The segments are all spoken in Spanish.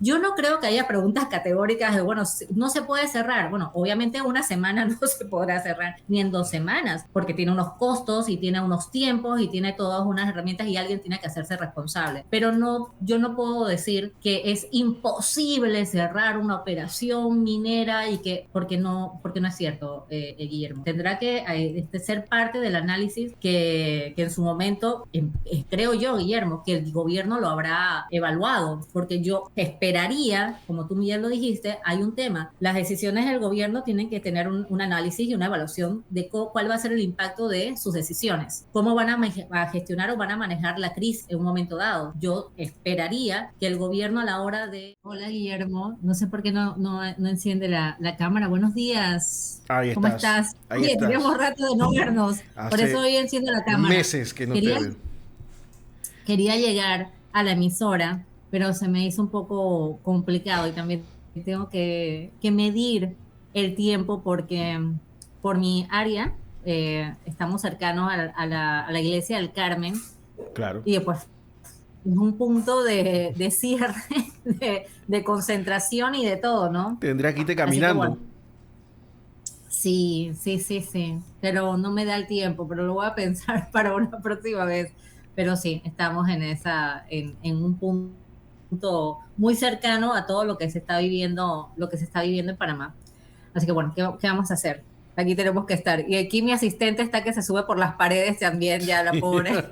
Yo no creo que haya preguntas categóricas de, bueno, no se puede cerrar. Bueno, obviamente una semana no se podrá cerrar, ni en 2 semanas, porque tiene unos costos y tiene unos tiempos y tiene todas unas herramientas y alguien tiene que hacerse responsable. Pero no, yo no puedo decir que es imposible cerrar una operación minera y que, porque no es cierto, Guillermo. Tendrá que ser parte del análisis que en su momento, creo yo, Guillermo, que el gobierno lo habrá evaluado, porque yo esperaría, como tú ya lo dijiste, hay un tema. Las decisiones del gobierno tienen que tener un análisis y una evaluación de cuál va a ser el impacto de sus decisiones, cómo van a gestionar o van a manejar la crisis en un momento dado. Yo esperaría que el gobierno a la hora de... Hola, Guillermo, no sé por qué no enciende la cámara. Buenos días. Ahí ¿Cómo estás, estás? ahí Oye, teníamos estás. rato de no vernos, por eso Hace hoy enciendo la cámara. meses que no te Quería, veo. quería llegar a la emisora, pero se me hizo un poco complicado y también tengo que medir el tiempo porque por mi área estamos cercanos a la iglesia del Carmen Claro. y después es un punto de cierre, de concentración y de todo, ¿no? Tendré que irte Así que caminando. bueno, sí, sí, sí, sí, pero no me da el tiempo, pero lo voy a pensar para una próxima vez. Pero sí, estamos en un punto muy cercano a todo lo que se está viviendo en Panamá. Así que bueno, ¿qué vamos a hacer? Aquí tenemos que estar. Y aquí mi asistente está que se sube por las paredes también, ya la pobre.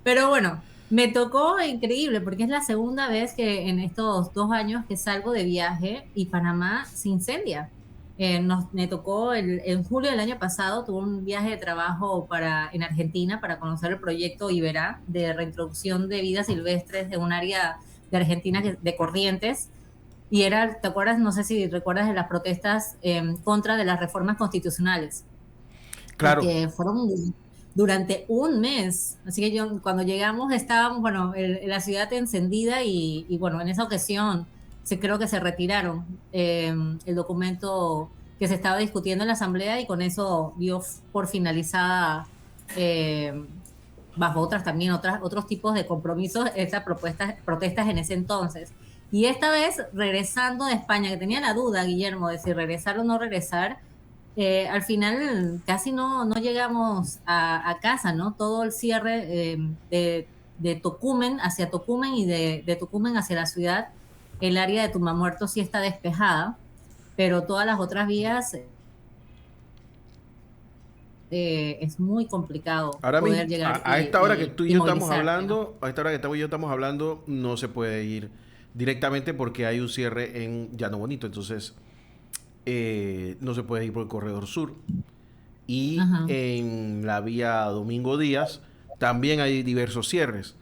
Pero bueno, me tocó increíble porque es la segunda vez que en estos 2 años que salgo de viaje y Panamá se incendia. Me tocó en julio del año pasado, tuve un viaje de trabajo en Argentina para conocer el proyecto Iberá de reintroducción de vidas silvestres de un área de Argentina de Corrientes. Y era, ¿te acuerdas? No sé si recuerdas de las protestas en contra de las reformas constitucionales y Claro, que fueron durante un mes. Así que cuando llegamos estábamos, bueno, la ciudad encendida y bueno, en esa ocasión creo que se retiraron el documento que se estaba discutiendo en la asamblea y con eso dio por finalizada eh, bajo otros tipos de compromisos esas protestas en ese entonces. Y esta vez, regresando de España, que tenía la duda, Guillermo, de si regresar o no regresar, al final casi no llegamos a casa, ¿no? Todo el cierre de Tocumen hacia Tocumen y de Tocumen hacia la ciudad, el área de Tumamuerto sí está despejada, pero todas las otras vías es muy complicado ahora mismo, poder llegar a esta hora que tú y y yo estamos movilizarte, ¿no? hablando, a esta hora que tú y yo estamos hablando, no se puede ir directamente porque hay un cierre en Llano Bonito. Entonces, no se puede ir por el corredor sur. Y Ajá. en la vía Domingo Díaz también hay diversos cierres.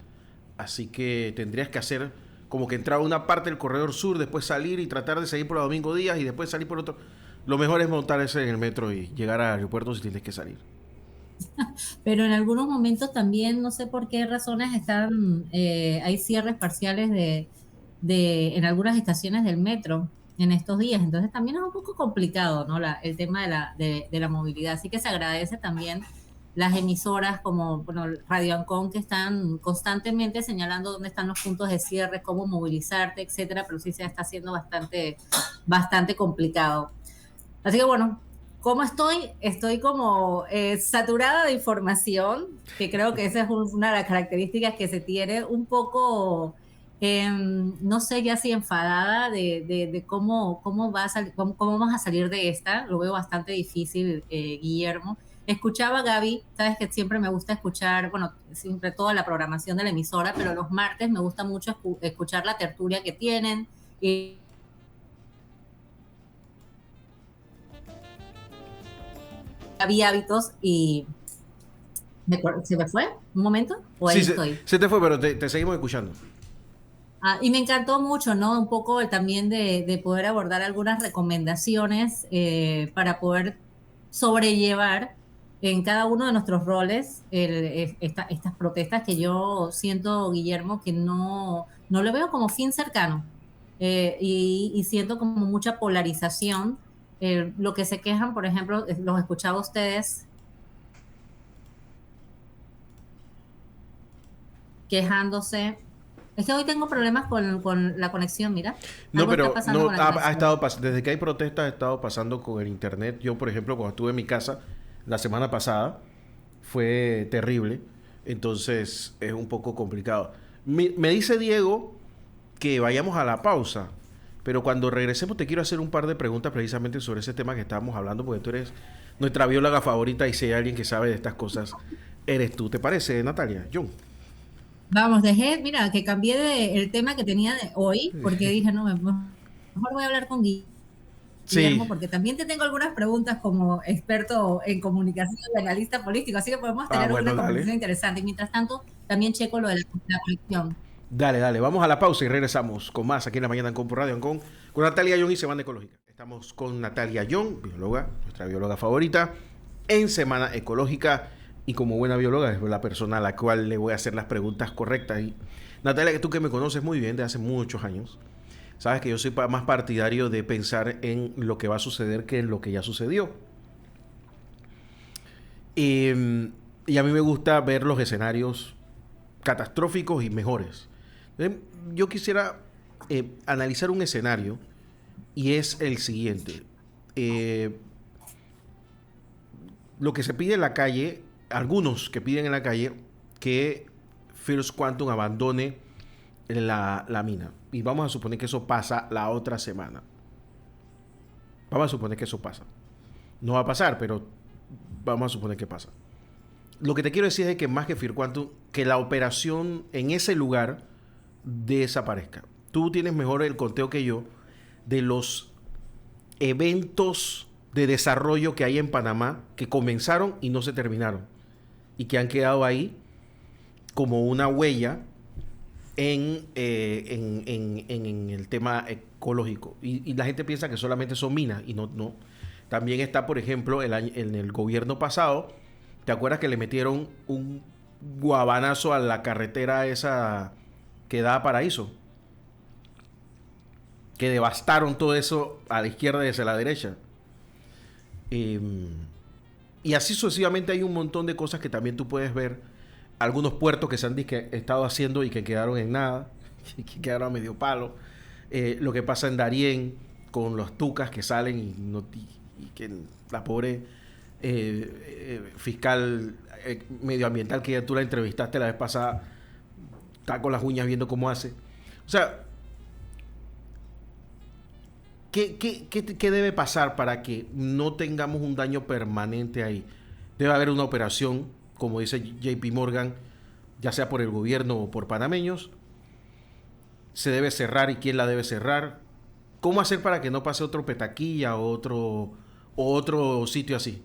Así que tendrías que hacer como que entrar a una parte del corredor sur, después salir y tratar de seguir por la Domingo Díaz y después salir por otro. Lo mejor es montarse en el metro y llegar al aeropuerto si tienes que salir. Pero en algunos momentos también, no sé por qué razones hay cierres parciales en algunas estaciones del metro en estos días. Entonces también es un poco complicado, ¿no? El tema de la movilidad. Así que se agradece también las emisoras como, bueno, Radio Ancon que están constantemente señalando dónde están los puntos de cierre, cómo movilizarte, etcétera, pero sí se está haciendo bastante complicado. Así que bueno, ¿cómo estoy? Estoy como saturada de información, que creo que esa es una de las características que se tiene, un poco, no sé ya si enfadada de cómo vamos a salir de esta. Lo veo bastante difícil, Guillermo. Escuchaba a Gaby, sabes que siempre me gusta escuchar, bueno, siempre toda la programación de la emisora, pero los martes me gusta mucho escuchar la tertulia que tienen. Y había hábitos y ¿se me fue un momento? ¿O Sí, ahí estoy? se te fue, pero te seguimos escuchando. Y me encantó mucho, ¿no? Un poco también de poder abordar algunas recomendaciones para poder sobrellevar en cada uno de nuestros roles estas protestas que yo siento, Guillermo, que no lo veo como fin cercano. Y siento como mucha polarización. Lo que se quejan, por ejemplo, los escuchaba a ustedes quejándose Es que hoy tengo problemas con la conexión, mira. No, Algo está pero pasando no con la ha conexión. estado desde que hay protestas ha estado pasando con el internet. Yo, por ejemplo, cuando estuve en mi casa la semana pasada, fue terrible. Entonces es un poco complicado. Me dice Diego que vayamos a la pausa. Pero cuando regresemos te quiero hacer un par de preguntas precisamente sobre ese tema que estábamos hablando, porque tú eres nuestra bióloga favorita y si hay alguien que sabe de estas cosas, eres tú. ¿Te parece, Natalia? John. Vamos, mira, que cambié el tema que tenía de hoy, porque dije, no, mejor voy a hablar con Sí. Guillermo, porque también te tengo algunas preguntas como experto en comunicación y analista político, así que podemos Ah, tener bueno, una dale. conversación interesante. Y mientras tanto, también checo lo de la conexión. Dale, dale. Vamos a la pausa y regresamos con más aquí en la mañana en Compo Radio con Natalia Young y Semana Ecológica. Estamos con Natalia Young, bióloga, nuestra bióloga favorita, en Semana Ecológica. Y como buena bióloga es la persona a la cual le voy a hacer las preguntas correctas. Y Natalia, que tú que me conoces muy bien de hace muchos años, sabes que yo soy más partidario de pensar en lo que va a suceder que en lo que ya sucedió. Y a mí me gusta ver los escenarios catastróficos y mejores. Yo quisiera analizar un escenario y es el siguiente. Eh, lo que se pide en la calle, algunos que piden en la calle, que First Quantum abandone la mina. Y vamos a suponer que eso pasa la otra semana. Vamos a suponer que eso pasa. No va a pasar, pero vamos a suponer que pasa. Lo que te quiero decir es que más que First Quantum, que la operación en ese lugar desaparezca. Tú tienes mejor el conteo que yo de los eventos de desarrollo que hay en Panamá que comenzaron y no se terminaron y que han quedado ahí como una huella en el tema ecológico. Y la gente piensa que solamente son minas y no, no. También está, por ejemplo, en el gobierno pasado, ¿te acuerdas que le metieron un guabanazo a la carretera esa que da a Paraíso? Que devastaron todo eso a la izquierda y hacia la derecha. Eh, y así sucesivamente hay un montón de cosas que también tú puedes ver. Algunos puertos que se han estado haciendo y que quedaron en nada, que quedaron a medio palo. Lo que pasa en Darién con los tucas que salen y que la pobre fiscal medioambiental que ya tú la entrevistaste la vez pasada está con las uñas viendo cómo hace. O sea, ¿qué debe pasar para que no tengamos un daño permanente ahí? Debe haber una operación, como dice JP Morgan, ya sea por el gobierno o por panameños. Se debe cerrar y quién la debe cerrar. ¿Cómo hacer para que no pase otro Petaquilla o otro sitio así?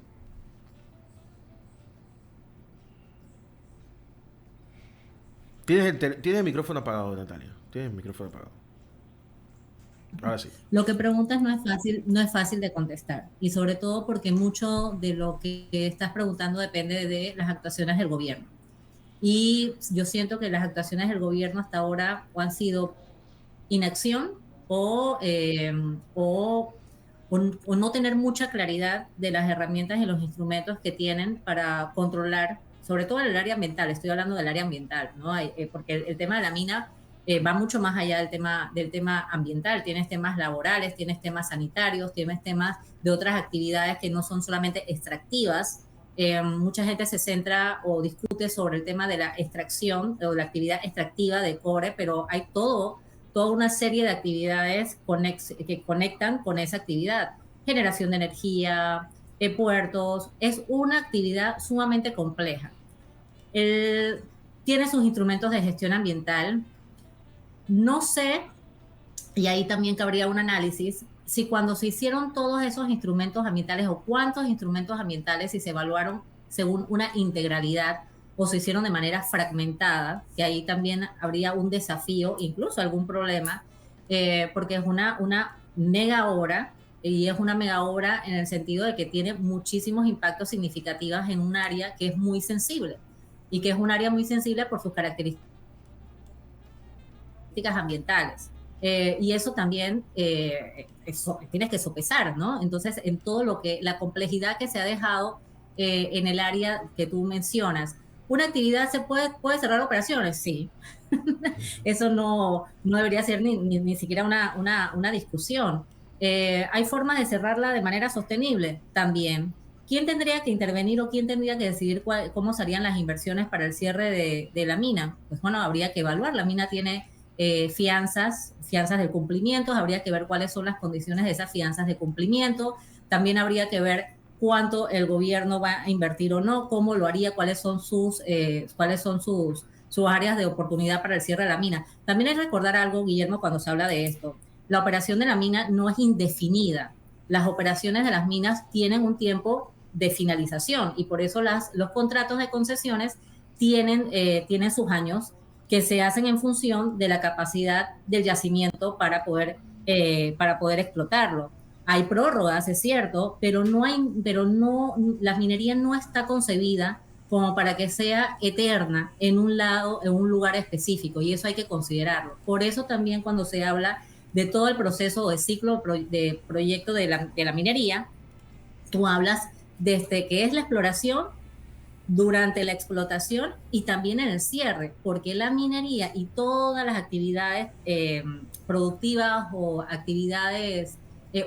Tienes el micrófono apagado, Natalia. Tienes el micrófono apagado. Ahora sí. Lo que preguntas no es fácil de contestar, y sobre todo porque mucho de lo que estás preguntando depende de las actuaciones del gobierno. Y yo siento que las actuaciones del gobierno hasta ahora o han sido inacción o, eh, o, o no tener mucha claridad de las herramientas y los instrumentos que tienen para controlar, sobre todo en el área ambiental. Estoy hablando del área ambiental, ¿no? Porque el tema de la mina va mucho más allá del tema ambiental. Tienes temas laborales, tienes temas sanitarios, tienes temas de otras actividades que no son solamente extractivas. Mucha gente se centra o discute sobre el tema de la extracción o la actividad extractiva de cobre, pero hay toda una serie de actividades que conectan con esa actividad. Generación de energía, puertos, es una actividad sumamente compleja. El, Tiene sus instrumentos de gestión ambiental. No sé, y ahí también cabría un análisis, si cuando se hicieron todos esos instrumentos ambientales o cuántos instrumentos ambientales si se evaluaron según una integralidad o se hicieron de manera fragmentada, que ahí también habría un desafío, incluso algún problema, porque es una mega obra y es una mega obra en el sentido de que tiene muchísimos impactos significativos en un área que es muy sensible y que es un área muy sensible por sus características ambientales. Y eso también tienes que sopesar, ¿no? Entonces, la complejidad que se ha dejado en el área que tú mencionas, ¿Una actividad puede cerrar operaciones? Sí. Eso no debería ser ni siquiera una discusión. ¿Hay formas de cerrarla de manera sostenible? También. ¿Quién tendría que intervenir o quién tendría que decidir cómo serían las inversiones para el cierre de la mina? Pues bueno, habría que evaluar. La mina tiene fianzas de cumplimiento, habría que ver cuáles son las condiciones de esas fianzas de cumplimiento. También habría que ver cuánto el gobierno va a invertir o no, cómo lo haría, cuáles son sus áreas de oportunidad para el cierre de la mina. También hay que recordar algo, Guillermo, cuando se habla de esto. La operación de la mina no es indefinida. Las operaciones de las minas tienen un tiempo de finalización y por eso los contratos de concesiones tienen sus años que se hacen en función de la capacidad del yacimiento para poder explotarlo. Hay prórrogas, es cierto, pero no, la minería no está concebida como para que sea eterna en un lado, en un lugar específico, y eso hay que considerarlo. Por eso también cuando se habla de todo el proceso de ciclo de proyecto de la minería, tú hablas desde que es la exploración, durante la explotación y también en el cierre, porque la minería y todas las actividades productivas o actividades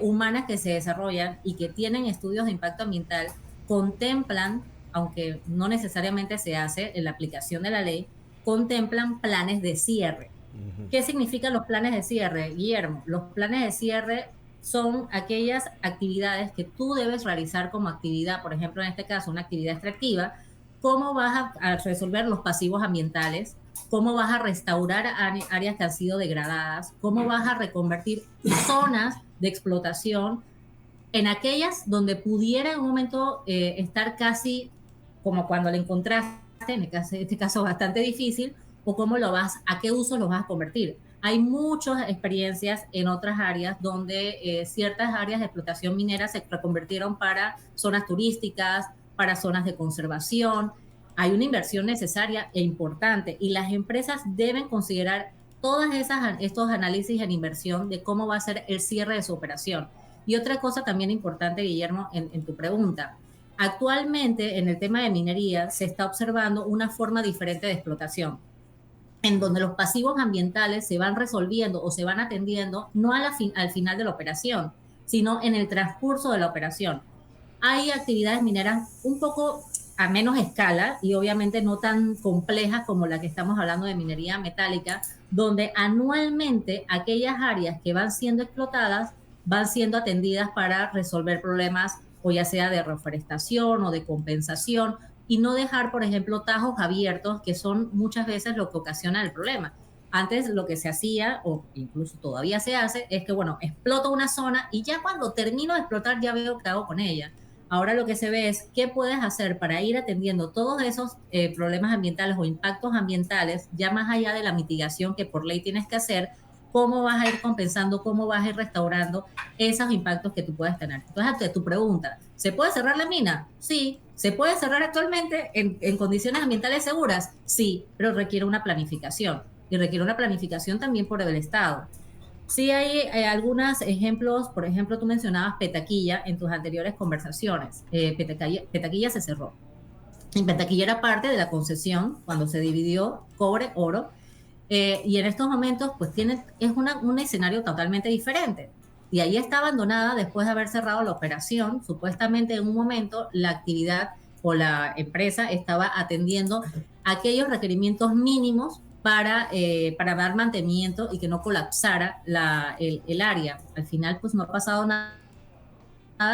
humanas que se desarrollan y que tienen estudios de impacto ambiental contemplan, aunque no necesariamente se hace en la aplicación de la ley, contemplan planes de cierre. ¿Qué significan los planes de cierre, Guillermo? Los planes de cierre son aquellas actividades que tú debes realizar como actividad, por ejemplo, en este caso, una actividad extractiva. ¿Cómo vas a resolver los pasivos ambientales? ¿Cómo vas a restaurar áreas que han sido degradadas? ¿Cómo vas a reconvertir zonas de explotación en aquellas donde pudiera en un momento estar casi como cuando la encontraste, en este caso bastante difícil, o a qué uso lo vas a convertir? Hay muchas experiencias en otras áreas donde ciertas áreas de explotación minera se reconvirtieron para zonas turísticas, para zonas de conservación. Hay una inversión necesaria e importante y las empresas deben considerar estos análisis en inversión de cómo va a ser el cierre de su operación. Y otra cosa también importante, Guillermo, en tu pregunta. Actualmente, en el tema de minería, se está observando una forma diferente de explotación, en donde los pasivos ambientales se van resolviendo o se van atendiendo no al final de la operación, sino en el transcurso de la operación. Hay actividades mineras un poco a menos escala y obviamente no tan complejas como la que estamos hablando de minería metálica, donde anualmente aquellas áreas que van siendo explotadas van siendo atendidas para resolver problemas o ya sea de reforestación o de compensación y no dejar, por ejemplo, tajos abiertos que son muchas veces lo que ocasiona el problema. Antes lo que se hacía, o incluso todavía se hace, es que, bueno, exploto una zona y ya cuando termino de explotar ya veo qué hago con ella. Ahora lo que se ve es qué puedes hacer para ir atendiendo todos esos problemas ambientales o impactos ambientales, ya más allá de la mitigación que por ley tienes que hacer, cómo vas a ir compensando, cómo vas a ir restaurando esos impactos que tú puedas tener. Entonces, ante tu pregunta, ¿se puede cerrar la mina? Sí. ¿Se puede cerrar actualmente en condiciones ambientales seguras? Sí, pero requiere una planificación y requiere una planificación también por el Estado. Sí hay algunos ejemplos, por ejemplo, tú mencionabas Petaquilla en tus anteriores conversaciones. Petaquilla se cerró. Y Petaquilla era parte de la concesión cuando se dividió cobre-oro. Y en estos momentos, pues es un escenario totalmente diferente. Y ahí está abandonada después de haber cerrado la operación. Supuestamente en un momento la actividad o la empresa estaba atendiendo aquellos requerimientos mínimos para dar mantenimiento y que no colapsara el área. Al final, pues no ha pasado nada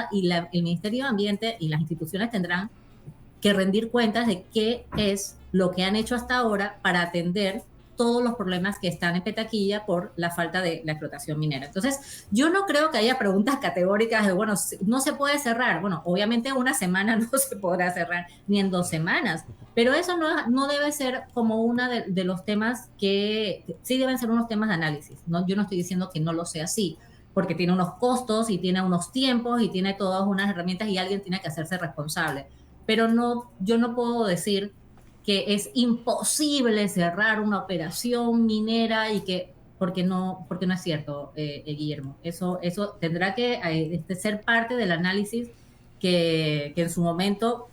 y el Ministerio de Ambiente y las instituciones tendrán que rendir cuentas de qué es lo que han hecho hasta ahora para atender todos los problemas que están en Petaquilla por la falta de la explotación minera. Entonces, yo no creo que haya preguntas categóricas de, bueno, no se puede cerrar. Bueno, obviamente una semana no se podrá cerrar, ni en 2 semanas, pero eso no debe ser como uno de los temas que sí deben ser unos temas de análisis. ¿No? Yo no estoy diciendo que no lo sea así, porque tiene unos costos y tiene unos tiempos y tiene todas unas herramientas y alguien tiene que hacerse responsable. Pero no, yo no puedo decir que es imposible cerrar una operación minera porque no es cierto, Guillermo. Eso tendrá que ser parte del análisis que en su momento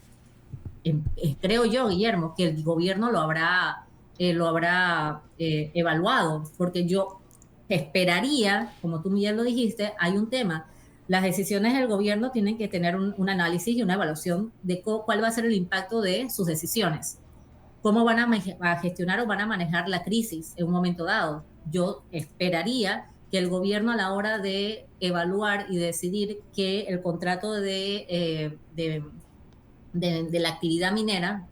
creo yo, Guillermo, que el gobierno lo habrá evaluado, porque yo esperaría, como tú ya lo dijiste, hay un tema. Las decisiones del gobierno tienen que tener un análisis y una evaluación de cuál va a ser el impacto de sus decisiones, cómo van a gestionar o van a manejar la crisis en un momento dado. Yo esperaría que el gobierno a la hora de evaluar y decidir que el contrato de la actividad minera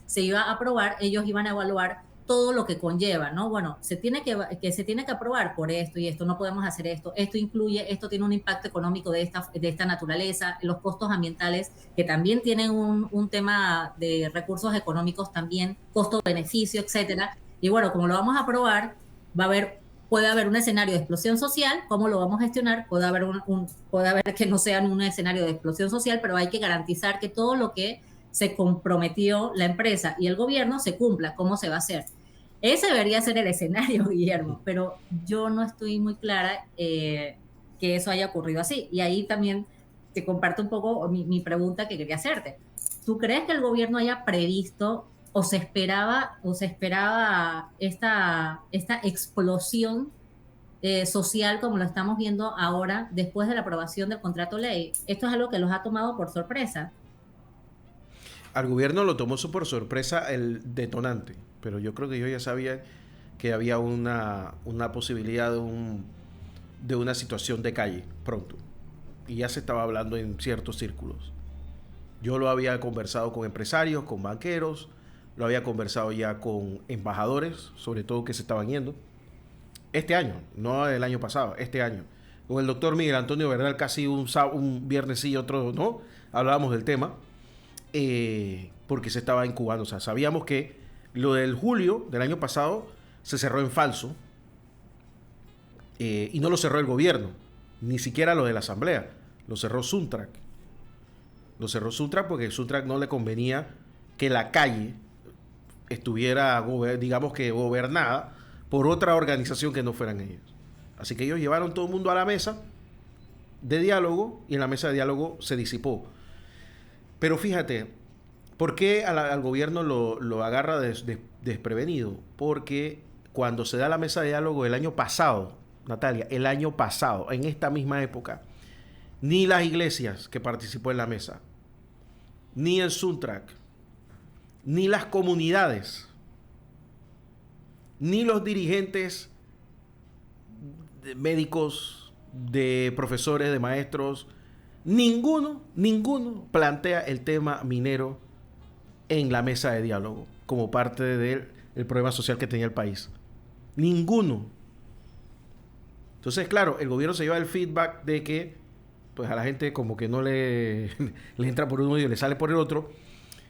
se iba a aprobar, ellos iban a evaluar todo lo que conlleva, ¿no? Bueno, se tiene que aprobar por esto y esto, no podemos hacer esto, esto incluye, esto tiene un impacto económico de esta naturaleza, los costos ambientales, que también tienen un tema de recursos económicos también, costo-beneficio, etcétera. Y bueno, como lo vamos a aprobar, va a haber puede haber un escenario de explosión social, ¿cómo lo vamos a gestionar? Puede haber que no sea un escenario de explosión social, pero hay que garantizar que todo lo que se comprometió la empresa y el gobierno se cumpla, ¿cómo se va a hacer? Ese debería ser el escenario, Guillermo, pero yo no estoy muy clara que eso haya ocurrido así. Y ahí también te comparto un poco mi pregunta que quería hacerte. ¿Tú crees que el gobierno haya previsto o se esperaba esta explosión social como lo estamos viendo ahora después de la aprobación del contrato ley? Esto es algo que los ha tomado por sorpresa. Al gobierno lo tomó por sorpresa el detonante, pero yo creo que yo ya sabía que había una posibilidad de una situación de calle pronto. Y ya se estaba hablando en ciertos círculos. Yo lo había conversado con empresarios, con banqueros, lo había conversado ya con embajadores, sobre todo que se estaban yendo. Este año, no el año pasado, este año. Con el doctor Miguel Antonio Verdal casi un viernes sí y otro no, hablábamos del tema, porque se estaba incubando. O sea, sabíamos que lo del julio del año pasado se cerró en falso, y no lo cerró el gobierno, ni siquiera lo de la asamblea, lo cerró Suntrack. Lo cerró Suntrack porque Suntrack no le convenía que la calle estuviera, digamos que gobernada por otra organización que no fueran ellos. Así que ellos llevaron todo el mundo a la mesa de diálogo y en la mesa de diálogo se disipó. Pero fíjate, ¿por qué al gobierno lo agarra desprevenido? Porque cuando se da la mesa de diálogo el año pasado, Natalia, el año pasado, en esta misma época, ni las iglesias que participó en la mesa, ni el Suntrack, ni las comunidades, ni los dirigentes de médicos, de profesores, de maestros, ninguno plantea el tema minero en la mesa de diálogo como parte del problema social que tenía el país. Ninguno. Entonces, claro, el gobierno se lleva el feedback de que pues a la gente como que no le entra por un oído y le sale por el otro.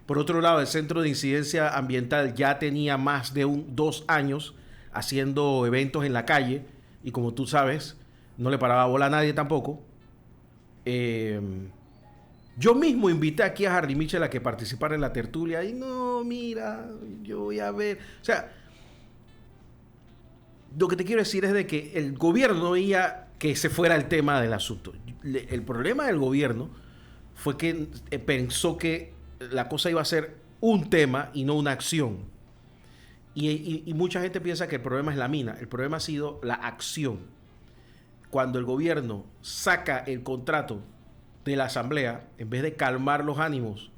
Por otro lado, el Centro de Incidencia Ambiental ya tenía más de 2 años haciendo eventos en la calle y como tú sabes, no le paraba bola a nadie tampoco. Yo mismo invité aquí a Harry Mitchell a que participara en la tertulia y no, mira, yo voy a ver. O sea, lo que te quiero decir es de que el gobierno no veía que ese fuera el tema del asunto. El problema del gobierno fue que pensó que la cosa iba a ser un tema y no una acción. Y mucha gente piensa que el problema es la mina. El problema ha sido la acción. Cuando el gobierno saca el contrato de la asamblea, en vez de calmar los ánimos,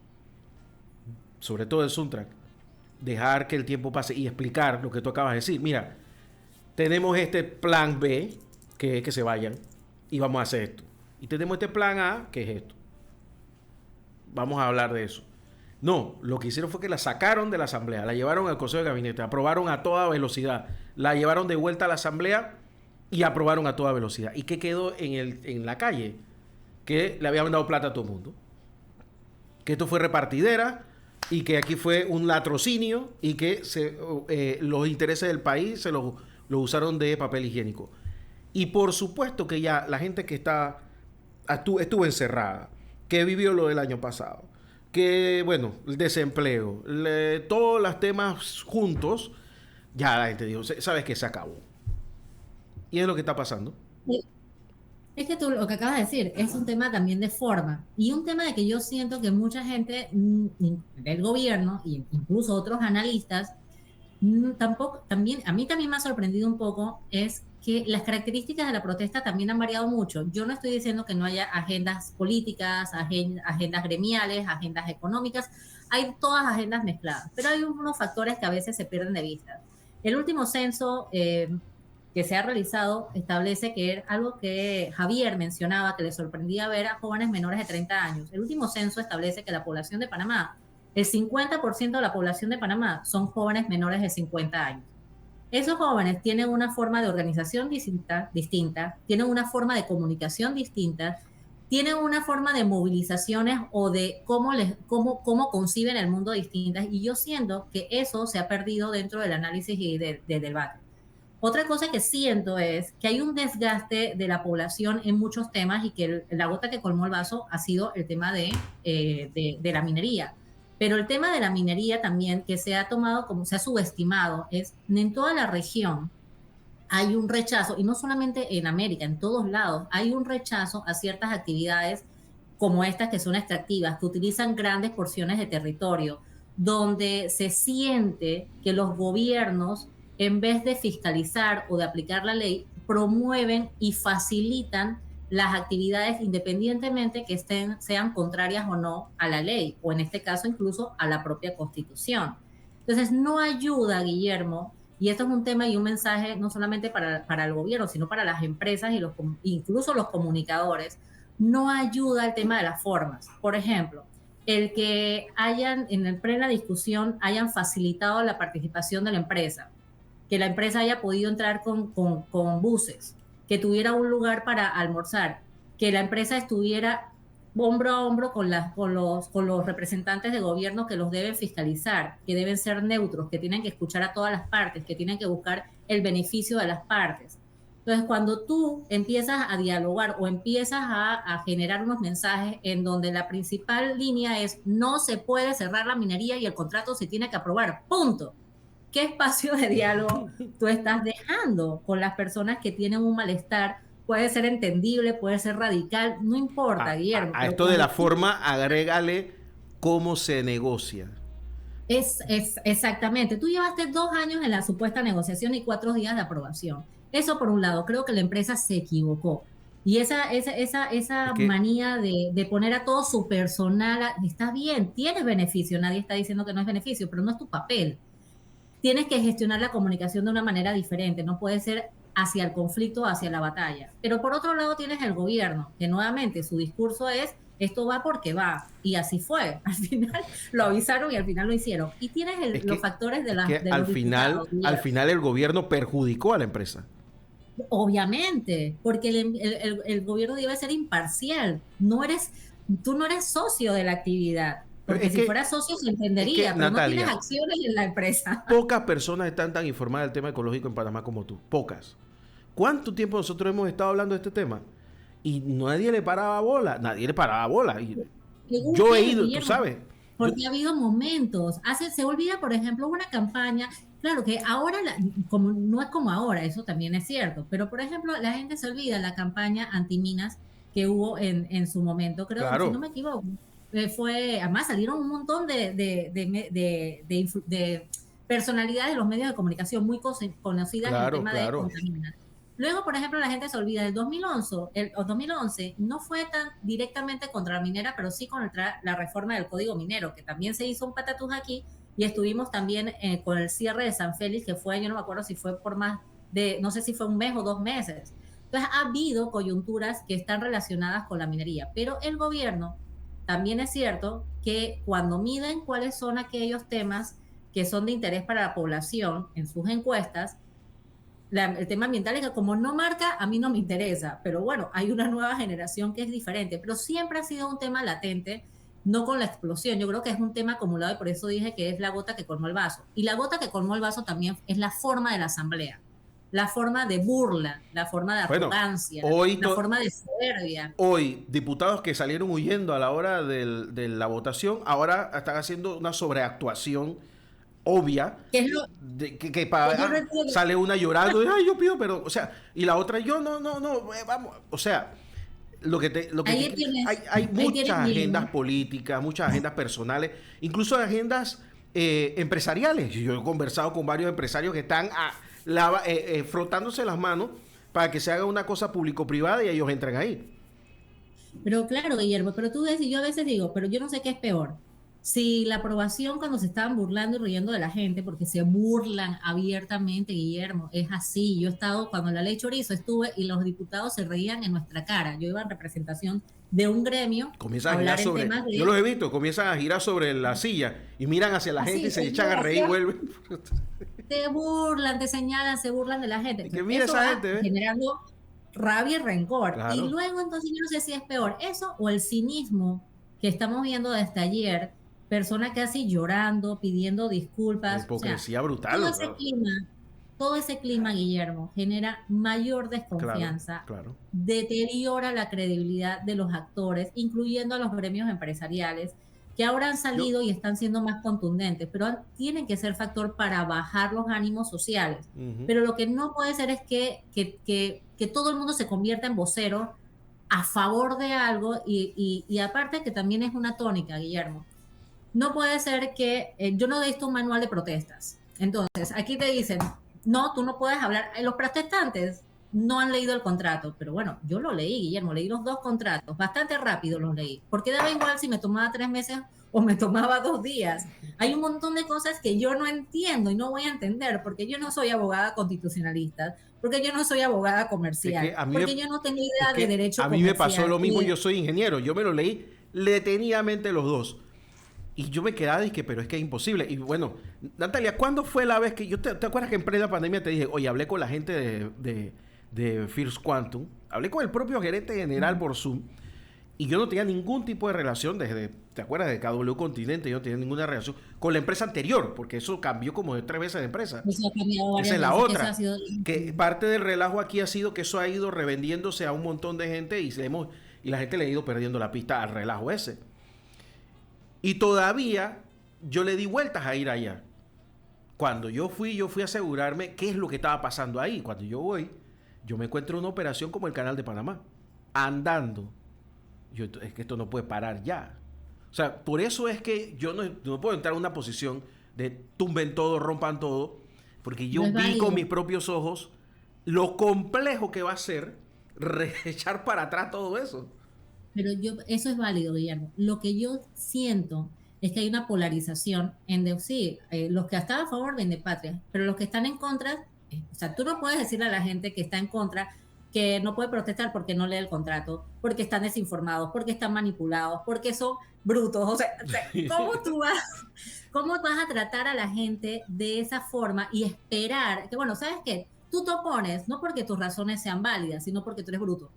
sobre todo el Suntrack, dejar que el tiempo pase y explicar lo que tú acabas de decir. Mira, tenemos este plan B, que es que se vayan, y vamos a hacer esto. Y tenemos este plan A, que es esto. Vamos a hablar de eso. No, lo que hicieron fue que la sacaron de la asamblea, la llevaron al Consejo de Gabinete, aprobaron a toda velocidad, la llevaron de vuelta a la asamblea y aprobaron a toda velocidad. ¿Y qué quedó en la calle? Que le habían dado plata a todo el mundo. Que esto fue repartidera y que aquí fue un latrocinio y que los intereses del país se lo usaron de papel higiénico. Y por supuesto que ya la gente que estuvo encerrada, que vivió lo del año pasado, que, bueno, el desempleo, todos los temas juntos, ya la gente dijo, ¿sabes qué? Se acabó. Y es lo que está pasando. Es que tú lo que acabas de decir es un tema también de forma y un tema de que yo siento que mucha gente del gobierno e incluso otros analistas tampoco, también, a mí también me ha sorprendido un poco es que las características de la protesta también han variado mucho. Yo no estoy diciendo que no haya agendas políticas, agendas gremiales, agendas económicas, hay todas agendas mezcladas, pero hay unos factores que a veces se pierden de vista. El último censo que se ha realizado establece que era algo que Javier mencionaba, que le sorprendía ver a jóvenes menores de 30 años. El último censo establece que la población de Panamá, el 50% de la población de Panamá son jóvenes menores de 50 años. Esos jóvenes tienen una forma de organización distinta, tienen una forma de comunicación distinta, tienen una forma de movilizaciones o de cómo conciben el mundo distintas, y yo siento que eso se ha perdido dentro del análisis y del debate. Otra cosa que siento es que hay un desgaste de la población en muchos temas y que la gota que colmó el vaso ha sido el tema de la minería. Pero el tema de la minería también que se ha tomado como se ha subestimado es en toda la región hay un rechazo, y no solamente en América, en todos lados, hay un rechazo a ciertas actividades como estas que son extractivas, que utilizan grandes porciones de territorio, donde se siente que los gobiernos, en vez de fiscalizar o de aplicar la ley, promueven y facilitan las actividades independientemente que sean contrarias o no a la ley, o en este caso incluso a la propia Constitución. Entonces, no ayuda, Guillermo, y esto es un tema y un mensaje no solamente para el gobierno, sino para las empresas y incluso los comunicadores, no ayuda el tema de las formas. Por ejemplo, el que hayan, en plena discusión, hayan facilitado la participación de la empresa, que la empresa haya podido entrar con buses, que tuviera un lugar para almorzar, que la empresa estuviera hombro a hombro con los representantes de gobierno que los deben fiscalizar, que deben ser neutros, que tienen que escuchar a todas las partes, que tienen que buscar el beneficio de las partes. Entonces, cuando tú empiezas a dialogar o empiezas a generar unos mensajes en donde la principal línea es no se puede cerrar la minería y el contrato se tiene que aprobar, punto. ¿Qué espacio de diálogo tú estás dejando con las personas que tienen un malestar? Puede ser entendible, puede ser radical, no importa, Guillermo, A pero esto de cuando la tú forma, agrégale cómo se negocia. es exactamente, tú llevaste 2 años en la supuesta negociación y 4 días de aprobación. Eso por un lado, creo que la empresa se equivocó. Y Es esa que, manía de poner a todo su personal, está bien, tienes beneficio, nadie está diciendo que no es beneficio, pero no es tu papel. Tienes que gestionar la comunicación de una manera diferente, no puede ser hacia el conflicto, hacia la batalla. Pero por otro lado tienes el gobierno, que nuevamente su discurso es, esto va porque va, y así fue. Al final lo avisaron y al final lo hicieron. Y tienes es los que, factores es que de los diputados. al final el gobierno perjudicó a la empresa. Obviamente, porque el gobierno debe ser imparcial. Tú no eres socio de la actividad, Pero porque si fueras socio se es que, entendería, pero no tienes Natalia, acciones en la empresa. pocas personas están tan informadas del tema ecológico en Panamá como tú. Pocas. ¿Cuánto tiempo nosotros hemos estado hablando de este tema? Y nadie le paraba bola. Nadie le paraba bola. Y Según yo he qué, ido, tú Guillermo, sabes. Yo, porque ha habido momentos. Se olvida, por ejemplo, una campaña. Claro que ahora, como, no es como ahora, eso también es cierto. Pero, por ejemplo, la gente se olvida la campaña antiminas que hubo en su momento. Creo, si no claro, me equivoco, además salieron un montón de personalidades de los medios de comunicación muy conocidas en el claro, tema de claro. contaminar. Luego, por ejemplo, la gente se olvida del 2011, el 2011 no fue tan directamente contra la minera, pero sí contra la reforma del Código Minero, que también se hizo un patatús aquí, y estuvimos también con el cierre de San Félix, que fue, yo no me acuerdo si fue por más de, no sé si fue un mes o 2 meses. Entonces, ha habido coyunturas que están relacionadas con la minería, pero el gobierno también es cierto que cuando miden cuáles son aquellos temas que son de interés para la población en sus encuestas, el tema ambiental es que como no marca, a mí no me interesa, pero bueno, hay una nueva generación que es diferente, pero siempre ha sido un tema latente, no con la explosión, yo creo que es un tema acumulado y por eso dije que es la gota que colmó el vaso. Y la gota que colmó el vaso también es la forma de la asamblea, la forma de burla, la forma de Bueno, arrogancia, hoy, la forma de soberbia. hoy diputados que salieron huyendo a la hora de la votación, ahora están haciendo una sobreactuación obvia, ¿Qué es lo que yo recuerdo? sale una llorando, y, ay, yo pido, pero, o sea, y la otra, yo no, vamos, o sea, Ahí tienes, hay ahí tienes muchas agendas bien. políticas, muchas agendas personales, incluso agendas empresariales. Yo he conversado con varios empresarios que están frotándose las manos para que se haga una cosa público-privada y ellos entran ahí. Pero claro, Guillermo, pero tú ves, y yo a veces digo, pero yo no sé qué es peor. Si la aprobación cuando se estaban burlando y riendo de la gente, porque se burlan abiertamente, Guillermo, es así. Yo he estado, cuando la ley Chorizo estuve y los diputados se reían en nuestra cara. Yo iba en representación de un gremio a Comienzan a girar hablar en sobre, temas yo los he de, visto, comienzan a girar sobre la silla y miran hacia la gente y así, se echan a reír y vuelven. te burlan, te señalan, se burlan de la gente. Y que Entonces, mira eso esa va gente, ¿ves? generando rabia y rencor. Y Claro, luego entonces yo no sé si es peor eso o el cinismo que estamos viendo desde ayer, persona casi llorando, pidiendo la disculpas, o sea, hipocresía todo brutal, ese claro. clima, todo ese clima, Guillermo, genera mayor Claro, desconfianza, claro. deteriora la credibilidad de los actores, incluyendo a los gremios empresariales, que ahora han Yo, salido y están siendo más contundentes, pero tienen que ser factor para bajar los ánimos sociales. ujú. Pero lo que no puede ser es que todo el mundo se convierta en vocero a favor de algo y aparte que también es una tónica, Guillermo. No puede ser que yo no he visto un manual de protestas. Entonces, aquí te dicen, no, tú no puedes hablar. Los protestantes no han leído el contrato, pero bueno, yo lo leí, Guillermo, leí los dos contratos, bastante rápido los leí, porque daba igual si me tomaba 3 meses o me tomaba 2 días. Hay un montón de cosas que yo no entiendo y no voy a entender, porque yo no soy abogada constitucionalista, porque yo no soy abogada Es que comercial, a mí porque yo no tengo es idea de que derecho a mí me pasó comercial. lo mismo, yo soy ingeniero, yo me lo leí detenidamente los dos. Y yo me quedaba y dije, pero es que es imposible. Y bueno, Natalia, ¿cuándo fue la vez que te acuerdas que en plena pandemia te dije, oye, hablé con la gente de First Quantum, hablé con el propio gerente general por Zoom, y yo no tenía ningún tipo de relación desde, ¿te acuerdas? De KW Continente, yo no tenía ninguna relación con la empresa anterior, porque eso cambió como de 3 veces de empresa. Eso ha cambiado Esa varias es la veces, que eso ha otra. sido... Que parte del relajo aquí ha sido que eso ha ido revendiéndose a un montón de gente y la gente le ha ido perdiendo la pista al relajo ese. Y todavía yo le di vueltas a ir allá. Cuando yo fui a asegurarme qué es lo que estaba pasando ahí. Cuando yo voy, yo me encuentro una operación como el Canal de Panamá, andando. Es que esto no puede parar ya. O sea, por eso es que yo no puedo entrar en una posición de tumben todo, rompan todo, porque No yo es vi con mis válido. propios ojos lo complejo que va a ser echar para atrás todo eso. Pero yo, eso es válido, Guillermo. Lo que yo siento es que hay una polarización sí, los que están a favor de Indepatria, pero los que están en contra, o sea, tú no puedes decirle a la gente que está en contra que no puede protestar porque no lee el contrato, porque están desinformados, porque están manipulados, porque son brutos. O sea, cómo vas a tratar a la gente de esa forma y esperar que, bueno, ¿sabes qué? Tú te opones no porque tus razones sean válidas, sino porque tú eres bruto.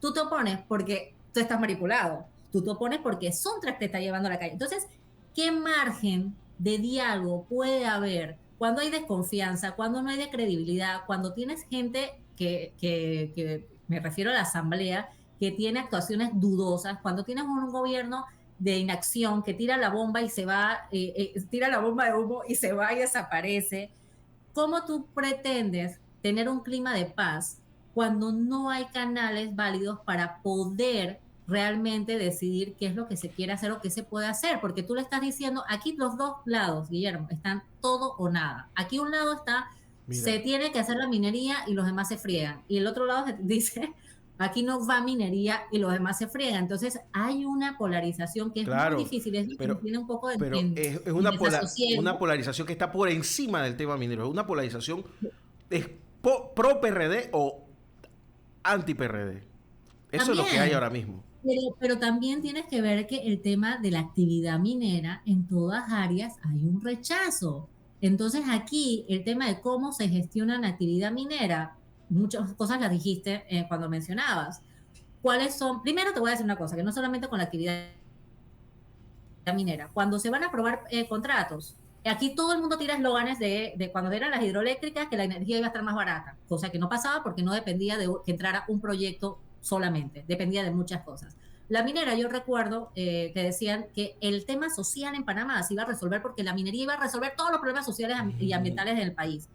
Tú te opones porque tú estás manipulado. Tú te opones porque Sontrak te está llevando a la calle. Entonces, ¿qué margen de diálogo puede haber cuando hay desconfianza, cuando no hay de credibilidad, cuando tienes gente que me refiero a la asamblea, que tiene actuaciones dudosas, cuando tienes un gobierno de inacción que tira la bomba y se va, tira la bomba de humo y se va y desaparece? ¿Cómo tú pretendes tener un clima de paz cuando no hay canales válidos para poder realmente decidir qué es lo que se quiere hacer o qué se puede hacer? Porque tú le estás diciendo, aquí los dos lados, Guillermo, están todo o nada. Aquí un lado está, se Mira, tiene que hacer la minería y los demás se friegan. Y el otro lado dice, aquí no va minería y los demás se friegan. Entonces hay una polarización que es muy claro, difícil, es lo que pero, tiene un poco pero es en una desasosiego. polarización que está por encima del tema minero. Es una polarización es pro PRD o anti PRD. Eso es lo que hay También, ahora mismo. pero también tienes que ver que el tema de la actividad minera en todas áreas hay un rechazo. Entonces aquí el tema de cómo se gestiona la actividad minera, muchas cosas las dijiste cuando mencionabas. ¿Cuáles son? Primero te voy a decir una cosa, que no solamente con la actividad minera, cuando se van a aprobar contratos, aquí todo el mundo tira eslóganes de cuando eran las hidroeléctricas que la energía iba a estar más barata, cosa que no pasaba porque no dependía de que entrara un proyecto solamente, dependía de muchas cosas. La minera, yo recuerdo que decían que el tema social en Panamá se iba a resolver porque la minería iba a resolver todos los problemas sociales y ambientales del país.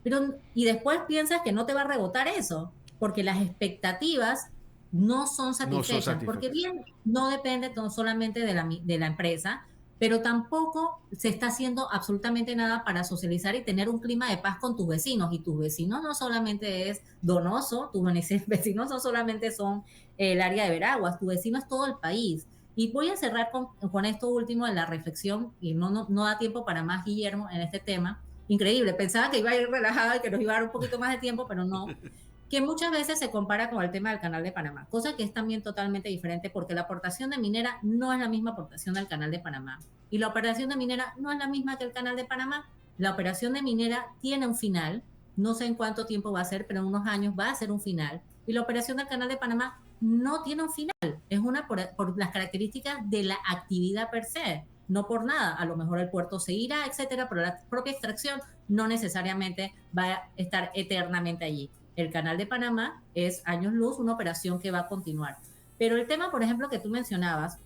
Pero, y después piensas que no te va a rebotar eso, porque las expectativas no son No son satisfechas, porque satisfechas. bien, no depende solamente de la empresa, pero tampoco se está haciendo absolutamente nada para socializar y tener un clima de paz con tus vecinos. Y tus vecinos no solamente es Donoso, tus vecinos no solamente son el área de Veraguas, tu vecino es todo el país. Y voy a cerrar con esto último de la reflexión, y no da tiempo para más, Guillermo, en este tema. Increíble, pensaba que iba a ir relajada y que nos iba a dar un poquito más de tiempo, pero no, que muchas veces se compara con el tema del Canal de Panamá, cosa que es también totalmente diferente porque la aportación de minera no es la misma aportación del Canal de Panamá y la operación de minera no es la misma que el Canal de Panamá. La operación de minera tiene un final, no sé en cuánto tiempo va a ser, pero en unos años va a ser un final y la operación del Canal de Panamá no tiene un final, es una por las características de la actividad per se, no por nada, a lo mejor el puerto se irá, etcétera, pero la propia extracción no necesariamente va a estar eternamente allí. El Canal de Panamá es años luz, una operación que va a continuar. Pero el tema, por ejemplo, que tú mencionabas,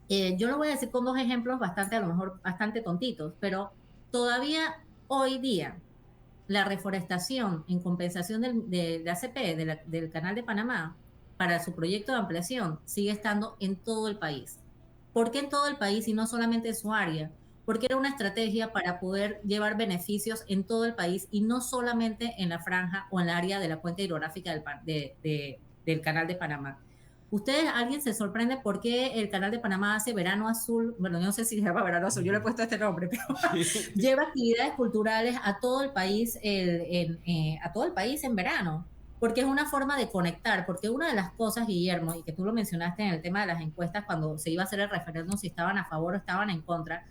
yo lo voy a decir con dos ejemplos bastante, a lo mejor bastante tontitos, pero todavía hoy día la reforestación en compensación de ACP, del Canal de Panamá, para su proyecto de ampliación, sigue estando en todo el país. ¿Por qué en todo el país y no solamente en su área? Porque era una estrategia para poder llevar beneficios en todo el país y no solamente en la franja o en la área de la cuenca hidrográfica del Canal de Panamá. ¿Ustedes, alguien se sorprende por qué el Canal de Panamá hace verano azul? Bueno, yo no sé si se llama verano azul, yo le he puesto este nombre, pero Sí. lleva actividades culturales a todo el país, a todo el país en verano, porque es una forma de conectar, porque una de las cosas, Guillermo, y que tú lo mencionaste en el tema de las encuestas cuando se iba a hacer el referéndum, si estaban a favor o estaban en contra,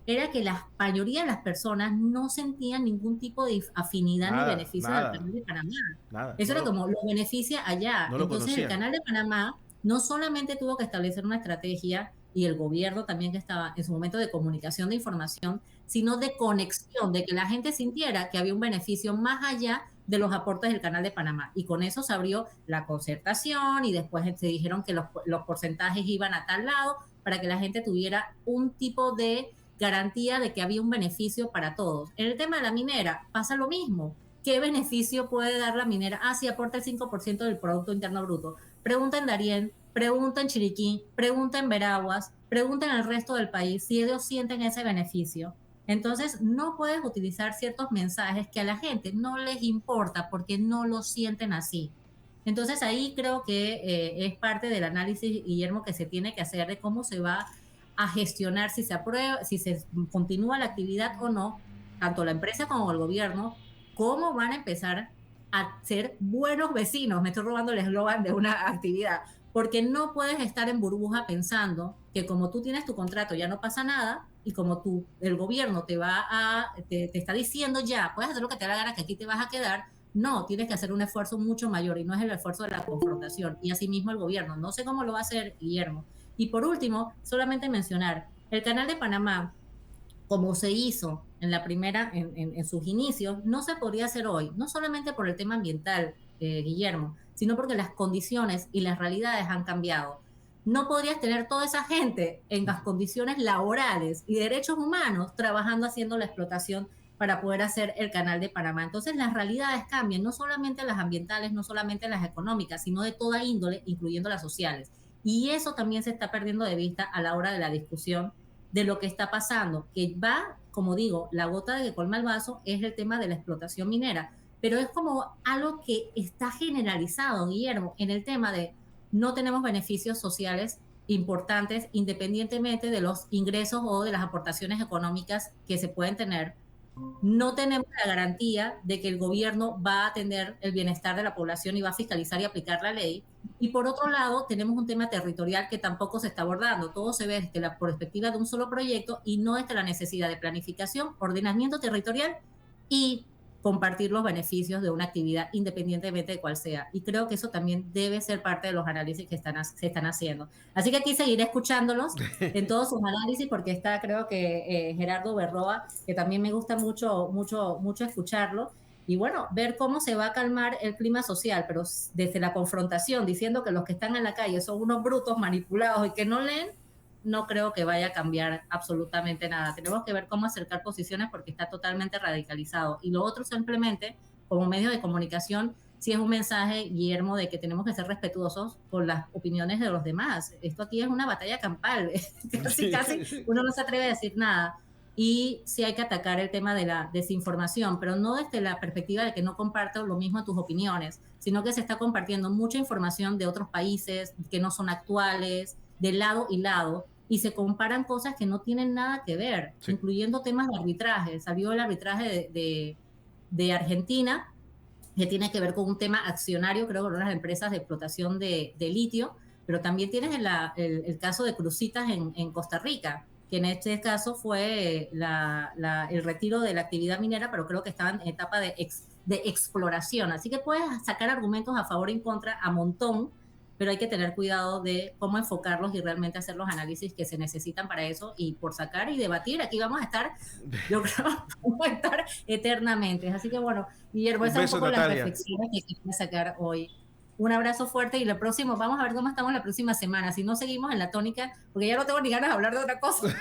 era que la mayoría de las personas no sentían ningún tipo de afinidad ni Nada, beneficio del nada, Canal de Panamá. nada. Eso era como lo beneficia allá. No lo Entonces el conocían. Canal de Panamá no solamente tuvo que establecer una estrategia y el gobierno también que estaba en su momento de comunicación de información, sino de conexión, de que la gente sintiera que había un beneficio más allá de los aportes del Canal de Panamá. Y con eso se abrió la concertación y después se dijeron que los porcentajes iban a tal lado para que la gente tuviera un tipo de garantía de que había un beneficio para todos. En el tema de la minera pasa lo mismo. ¿Qué beneficio puede dar la minera? Ah, sí, aporta el 5% del Producto Interno Bruto. Pregunta en Darién, pregunta en Chiriquí, pregunta en Veraguas, pregunta en el resto del país si ellos sienten ese beneficio. Entonces, no puedes utilizar ciertos mensajes que a la gente no les importa porque no lo sienten así. Entonces, ahí creo que es parte del análisis, Guillermo, que se tiene que hacer de cómo se va a gestionar, si se aprueba, si se continúa la actividad o no, tanto la empresa como el gobierno, cómo van a empezar a ser buenos vecinos. Me estoy robando el eslogan de una actividad, porque no puedes estar en burbuja pensando que como tú tienes tu contrato ya no pasa nada y como el gobierno te está diciendo ya, puedes hacer lo que te da la gana, que aquí te vas a quedar. No, tienes que hacer un esfuerzo mucho mayor y no es el esfuerzo de la confrontación. Y asimismo el gobierno. No sé cómo lo va a hacer, Guillermo. Y por último, solamente mencionar, el Canal de Panamá, como se hizo en la primera, en sus inicios, no se podría hacer hoy, no solamente por el tema ambiental, Guillermo, sino porque las condiciones y las realidades han cambiado. No podrías tener toda esa gente en las condiciones laborales y derechos humanos trabajando haciendo la explotación para poder hacer el Canal de Panamá. Entonces las realidades cambian, no solamente las ambientales, no solamente las económicas, sino de toda índole, incluyendo las sociales. Y eso también se está perdiendo de vista a la hora de la discusión de lo que está pasando, que va, como digo, la gota de que colma el vaso es el tema de la explotación minera, pero es como algo que está generalizado, Guillermo, en el tema de no tenemos beneficios sociales importantes independientemente de los ingresos o de las aportaciones económicas que se pueden tener, no tenemos la garantía de que el gobierno va a atender el bienestar de la población y va a fiscalizar y aplicar la ley. Y por otro lado, tenemos un tema territorial que tampoco se está abordando. Todo se ve desde la perspectiva de un solo proyecto y no desde la necesidad de planificación, ordenamiento territorial y compartir los beneficios de una actividad independientemente de cuál sea. Y creo que eso también debe ser parte de los análisis que se están haciendo. Así que aquí seguiré escuchándolos en todos sus análisis porque está, creo que Gerardo Berroa, que también me gusta mucho, mucho, mucho escucharlo. y bueno, ver cómo se va a calmar el clima social, pero desde la confrontación, diciendo que los que están en la calle son unos brutos manipulados y que no leen, no creo que vaya a cambiar absolutamente nada. Tenemos que ver cómo acercar posiciones porque está totalmente radicalizado. Y lo otro simplemente, como medio de comunicación, sí es un mensaje, Guillermo, de que tenemos que ser respetuosos con las opiniones de los demás. Esto aquí es una batalla campal, casi uno no se atreve a decir nada. Y sí hay que atacar el tema de la desinformación, pero no desde la perspectiva de que no comparto lo mismo tus opiniones, sino que se está compartiendo mucha información de otros países que no son actuales, de lado y lado, y se comparan cosas que no tienen nada que ver, Sí. incluyendo temas de arbitraje. Salió el arbitraje de Argentina, que tiene que ver con un tema accionario, creo que con las empresas de explotación de litio, pero también tienes el caso de Cruzitas en Costa Rica, que en este caso fue el retiro de la actividad minera, pero creo que estaban en etapa de exploración. Así que puedes sacar argumentos a favor y en contra a montón, pero hay que tener cuidado de cómo enfocarlos y realmente hacer los análisis que se necesitan para eso y por sacar y debatir. Aquí vamos a estar, yo creo, vamos a estar eternamente. Así que bueno, Guillermo, Un esas son un beso, poco las Natalia. reflexiones que quiero sacar hoy. Un abrazo fuerte y el próximo, vamos a ver cómo estamos la próxima semana. Si no seguimos en la tónica, porque ya no tengo ni ganas de hablar de otra cosa.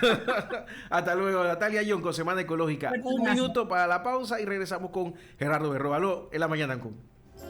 Hasta luego, Natalia Yonco, Semana Ecológica. Muchas Un gracias. minuto para la pausa y regresamos con Gerardo Berrobaló en la mañana Ancon.